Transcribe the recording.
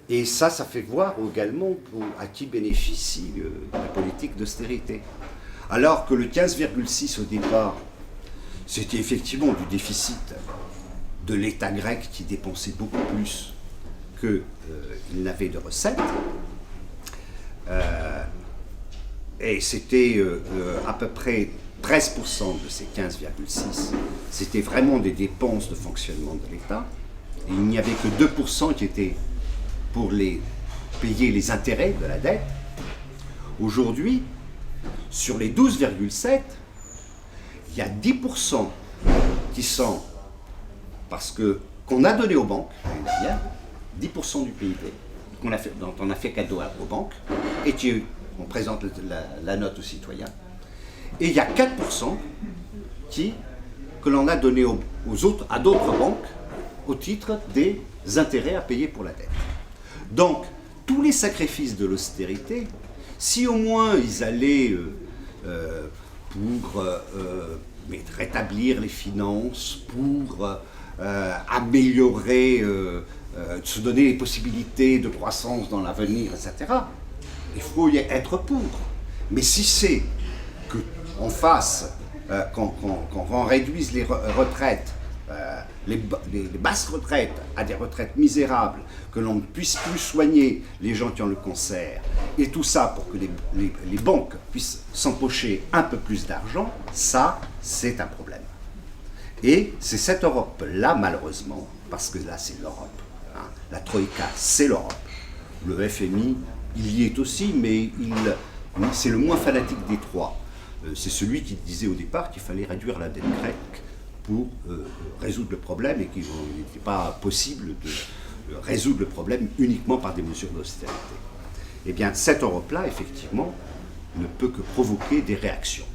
Et ça fait voir également à qui bénéficie la politique d'austérité. Alors que le 15,6 au départ, c'était effectivement du déficit de l'État grec qui dépensait beaucoup plus qu'il n'avait de recettes. Et c'était à peu près 13% de ces 15,6, c'était vraiment des dépenses de fonctionnement de l'État. Et il n'y avait que 2% qui étaient pour payer les intérêts de la dette. Aujourd'hui, sur les 12,7, il y a 10% qui sont parce qu'on a donné aux banques, l'année dernière, 10% du PIB, dont on a fait cadeau aux banques, et on présente la note aux citoyens. Et il y a 4% que l'on a donné à d'autres banques au titre des intérêts à payer pour la dette. Donc, tous les sacrifices de l'austérité, si au moins ils allaient pour rétablir les finances, pour améliorer, se donner les possibilités de croissance dans l'avenir, etc., il faut y être pour. Mais si c'est qu'en face, qu'on réduise les retraites, les basses retraites à des retraites misérables, que l'on ne puisse plus soigner les gens qui ont le cancer, et tout ça pour que les banques puissent s'empocher un peu plus d'argent, ça, c'est un problème. Et c'est cette Europe-là, malheureusement, parce que là, c'est l'Europe. Hein, la Troïka, c'est l'Europe. Le FMI, il y est aussi, mais c'est le moins fanatique des trois. C'est celui qui disait au départ qu'il fallait réduire la dette grecque pour résoudre le problème et qu'il n'était pas possible de résoudre le problème uniquement par des mesures d'austérité. Eh bien, cette Europe-là, effectivement, ne peut que provoquer des réactions.